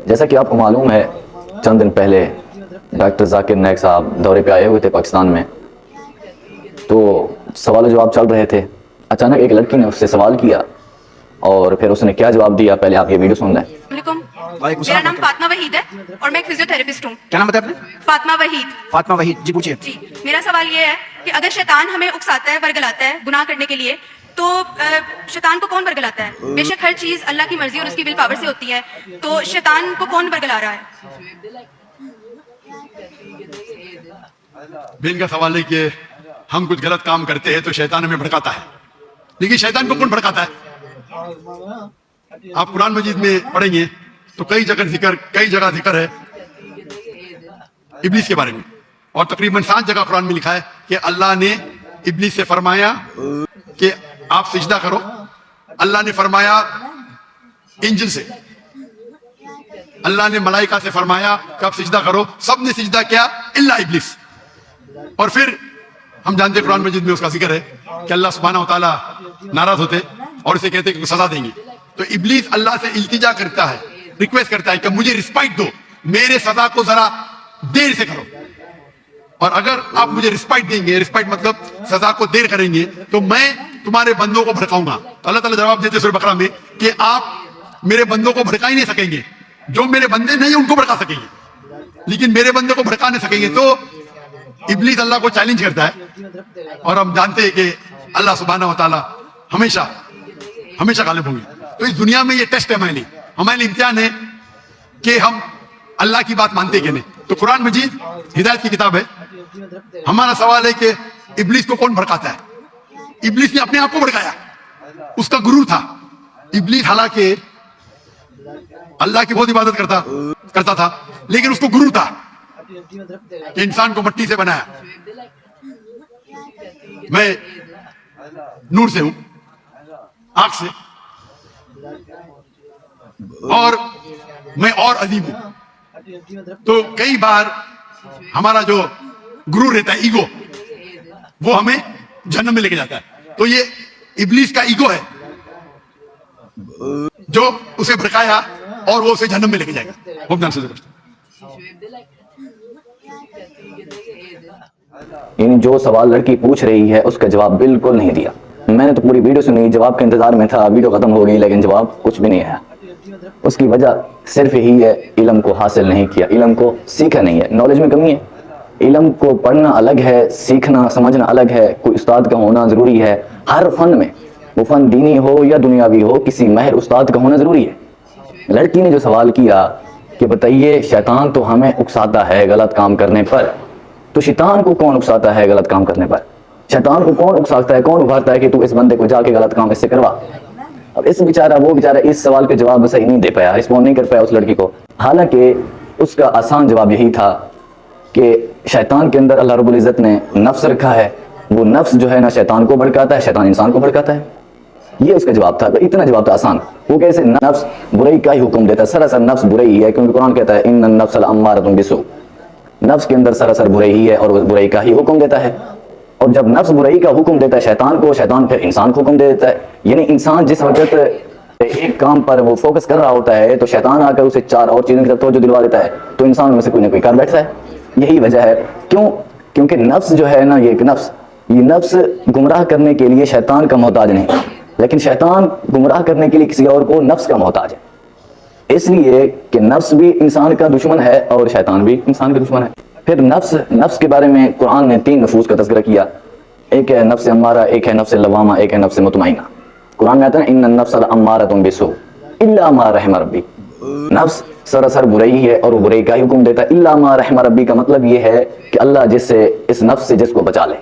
جیسا کہ آپ کو معلوم ہے چند دن پہلے ڈاکٹر ذاکر نائک صاحب دورے پہ آئے ہوئے تھے پاکستان میں، تو سوال و جواب چل رہے تھے۔ اچانک ایک لڑکی نے اس سے سوال کیا اور پھر اس نے کیا جواب دیا، پہلے آپ یہ ویڈیو سن لیں۔ میرا نام فاطمہ وحید ہے اور میں ایک فزیوتھراپسٹ ہوں۔ کیا نام بتایا آپ نے؟ فاطمہ وحید۔ فاطمہ وحید، جی پوچھیے۔ جی، میرا سوال یہ ہے کہ اگر شیطان ہمیں اکساتا ہے، ورگلاتا ہے گناہ کرنے کے لیے، تو شیطان کو کون ورگلاتا ہے؟ بے شک ہر چیز اللہ کی مرضی اور اس کی ول پاور سے ہوتی ہے، تو شیطان کو کون ورگلا رہا ہے؟ بہن کا سوال ہے کہ ہم کچھ غلط کام کرتے ہیں تو شیطان ہمیں بھڑکاتا ہے، لیکن شیطان کو کون بھڑکاتا ہے؟ آپ قرآن مجید میں پڑھیں گے تو کئی جگہ ذکر ہے ابلیس کے بارے میں، اور تقریباً 7 جگہ قرآن میں لکھا ہے کہ اللہ نے ابلیس سے فرمایا کہ آپ سجدہ کرو۔ اللہ نے فرمایا انجل سے، اللہ نے ملائکہ سے فرمایا کہ آپ سجدہ کرو، سب نے سجدہ کیا الا ابلیس۔ اور پھر ہم جانتے قرآن مجید میں اس کا ذکر ہے کہ اللہ سبحانہ و تعالیٰ ناراض ہوتے اور اسے کہتے کہ سزا دیں گے، تو ابلیس اللہ سے التجا کرتا ہے، ریکویسٹ کرتا ہے کہ مجھے رسپائٹ دو، میرے سزا کو ذرا دیر سے کرو، اور اگر آپ مجھے رسپائٹ دیں گے، رسپائٹ مطلب سزا کو دیر کریں گے، تو میں تمہارے بندوں کو بھڑکاؤں گا۔ تو اللہ تعالیٰ جواب دیتے سورہ بقرہ میں کہ آپ میرے بندوں کو بھڑکا ہی نہیں سکیں گے، جو میرے بندے نہیں ان کو بھڑکا سکیں گے، لیکن میرے بندے کو بھڑکا نہیں سکیں گے۔ تو ابلیس اللہ کو چیلنج کرتا ہے، اور ہم جانتے ہیں کہ اللہ سبحانہ و تعالیٰ ہمیشہ غالب ہوں گے۔ تو اس دنیا میں یہ ٹیسٹ ہے ہمارے لیے امتحان ہے کہ ہم اللہ کی بات مانتے کہ نہیں۔ تو قرآن مجید ہدایت کی کتاب ہے۔ ہمارا سوال ہے کہ ابلیس کو کون بھڑکاتا ہے؟ ابلیس نے اپنے آپ کو بھڑکایا، اس کا غرور تھا۔ ابلیس حالانکہ اللہ کی بہت عبادت کرتا تھا، لیکن اس کو غرور تھا کہ انسان کو مٹی سے بنایا، میں نور سے ہوں، آنکھ سے، اور میں اور عظیم ہوں۔ تو کئی بار ہمارا جو غرور رہتا ہے، ایگو، وہ ہمیں جہنم میں لے کے جاتا ہے۔ تو یہ ابلیس کا ایگو ہے جو اسے بھڑکایا اور وہ اسے جہنم میں لے کے جائے گا۔ وہ اپنا آنسر کرتا ہے۔ یعنی جو سوال لڑکی پوچھ رہی ہے اس کا جواب بالکل نہیں دیا۔ میں نے تو پوری ویڈیو سنی، جواب کے انتظار میں تھا، ویڈیو ختم ہو گئی لیکن جواب کچھ بھی نہیں آیا۔ اس کی وجہ صرف یہی ہے، علم کو حاصل نہیں کیا، علم کو سیکھا نہیں ہے، نالج میں کمی ہے۔ علم کو پڑھنا الگ ہے، سیکھنا سمجھنا الگ ہے، کوئی استاد کا ہونا ضروری ہے۔ ہر فن میں، وہ فن دینی ہو یا دنیاوی ہو، کسی ماہر استاد کا ہونا ضروری ہے۔ لڑکی نے جو سوال کیا کہ بتائیے شیطان تو ہمیں اکساتا ہے غلط کام کرنے پر، تو شیطان کو کون اکساتا ہے غلط کام کرنے پر؟ شیطان کو کون اکساتا ہے، کون ابھارتا ہے کہ تو اس بندے کو جا کے غلط کام اس سے کروا؟ اب وہ بیچارہ اس سوال کے جواب صحیح نہیں دے پایا، رسپونڈ نہیں کر پایا اس لڑکی کو، حالانکہ اس کا آسان جواب یہی تھا کہ شیطان کے اندر اللہ رب العزت نے نفس رکھا ہے، وہ نفس جو ہے نا شیطان کو بھڑکاتا ہے، شیطان انسان کو بھڑکاتا ہے۔ یہ اس کا جواب تھا، اتنا جواب تھا آسان۔ وہ کیسے؟ نفس برائی کا ہی حکم دیتا ہے، سراسر نفس برائی ہے، کیونکہ قرآن کہتا ہے ان النفس لامارۃ بالسوء، نفس کے اندر سراسر برائی ہی ہے اور وہ برائی کا ہی حکم دیتا ہے۔ اور جب نفس برائی کا حکم دیتا ہے شیطان کو، شیطان پھر انسان کو حکم دے دیتا ہے۔ یعنی انسان جس وقت ایک کام پر وہ فوکس کر رہا ہوتا ہے تو شیطان آ کر اسے 4 اور چیزوں کی طرف توجہ دلوا دیتا ہے، تو انسان میں سے کوئی نہ کوئی کر بیٹھتا ہے۔ یہی وجہ ہے کیونکہ نفس جو ہے نا، یہ نفس گمراہ کرنے کے لیے شیطان کا محتاج نہیں، لیکن شیطان گمراہ کرنے کے لیے کسی اور کو نفس کا محتاج ہے۔ اس لیے کہ نفس بھی انسان کا دشمن ہے اور شیطان بھی انسان کا دشمن ہے۔ پھر نفس کے بارے میں قرآن نے 3 نفوس کا تذکرہ کیا، ایک ہے نفس امارہ، ایک ہے نفس لوامہ، ایک ہے نفس مطمئنہ۔ قرآن میں آتا ہے ان النفس لامارۃ بالسوء الا ما رحم ربی، نفس سراسر برائی ہے اور وہ برائی کا ہی حکم دیتا ہے۔ الا ما رحم ربی کا مطلب یہ ہے کہ اللہ اس نفس سے جس کو بچا لے۔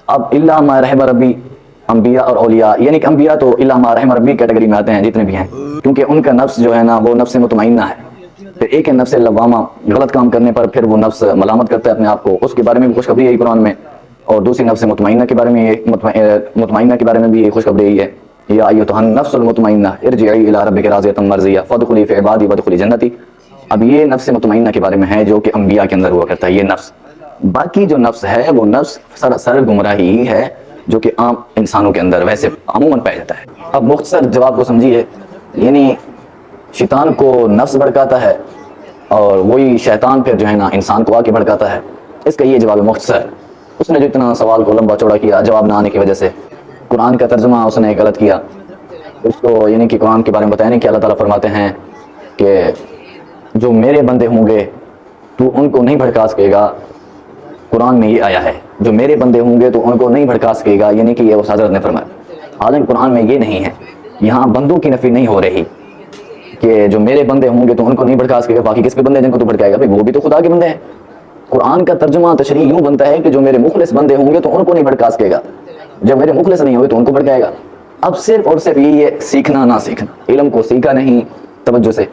اب الا ما رحم ربی، انبیاء اور اولیاء، یعنی کہ انبیاء تو الا ما رحم ربی کیٹیگری میں آتے ہیں جتنے بھی ہیں، کیونکہ ان کا نفس جو ہے نا وہ نفس مطمئنہ ہے۔ پھر ایک ہے نفس لوامہ، غلط کام کرنے پر پھر وہ نفس ملامت کرتا ہے اپنے آپ کو، اس کے بارے میں بھی خوشخبری ہے قرآن میں۔ اور دوسری نفس مطمئنہ کے بارے میں بھی یہ خوشخبری ہے، یا ایھا النفس المطمئنہ ارجعی الی ربک راضیۃ مرضیہ فادخلی فی عبادی وادخلی جنتی۔ اب یہ نفس مطمئنہ کے بارے میں ہے جو کہ انبیاء کے اندر ہوا کرتا ہے یہ نفس۔ باقی جو نفس ہے وہ نفس سراسر گمراہی ہی ہے جو کہ عام انسانوں کے اندر ویسے عموماً پایا جاتا ہے۔ اب مختصر جواب کو سمجھیے، یعنی شیطان کو نفس بھڑکاتا ہے اور وہی شیطان پھر جو ہے نا انسان کو آ کے بھڑکاتا ہے. اس کا یہ جواب مختصر. اس نے جو اتنا سوال کو لمبا چوڑا کیا جواب نہ آنے کی وجہ سے, قرآن کا ترجمہ اس نے غلط کیا. اس کو یعنی کہ قرآن کے بارے میں بتایا نہیں کہ اللہ تعالیٰ فرماتے ہیں کہ جو میرے بندے ہوں گے تو ان کو نہیں بھڑکا سکے گا. قرآن میں یہ آیا ہے جو میرے بندے ہوں گے تو ان کو نہیں بھڑکا سکے گا, یعنی کہ یہ اس حضرت نے فرمایا. حالانکہ قرآن میں یہ نہیں ہے, یہاں بندوں کی نفی نہیں ہو رہی کہ جو میرے بندے ہوں گے تو ان کو نہیں بھڑکا سکے گا, باقی کس کے بندے جن کو تو بھڑکائے گا, بھائی وہ بھی تو خدا کے بندے ہیں. قرآن کا ترجمہ تشریح یوں بنتا ہے کہ جو میرے مخلص بندے ہوں گے تو ان کو نہیں بھڑکا سکے گا, جب میرے مخلص نہیں ہوں گے تو ان کو بھڑکائے گا. اب صرف اور صرف یہی ہے سیکھنا نہ سیکھنا, علم کو سیکھا نہیں توجہ سے.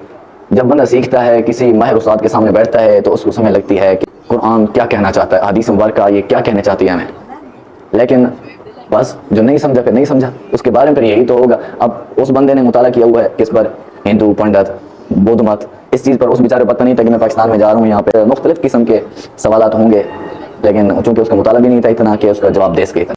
جب بندہ سیکھتا ہے کسی ماہر استاد کے سامنے بیٹھتا ہے تو اس کو سمجھ لگتی ہے کہ قرآن کیا کہنا چاہتا ہے, حدیث مبارکہ یہ کیا کہنے چاہتی ہے ہمیں. لیکن بس جو نہیں سمجھا پھر نہیں سمجھا, اس کے بارے میں پھر یہی تو ہوگا. اب اس بندے نے مطالعہ کیا ہوا ہے کس پر, ہندو پنڈت بدھ مت, اس چیز پر اس بیچارے کو پتہ نہیں تھا کہ میں پاکستان میں جا رہا ہوں, یہاں پہ مختلف قسم کے سوالات ہوں گے, لیکن چونکہ اس کا مطالعہ بھی نہیں تھا اتنا کہ اس کا جواب دے سکے.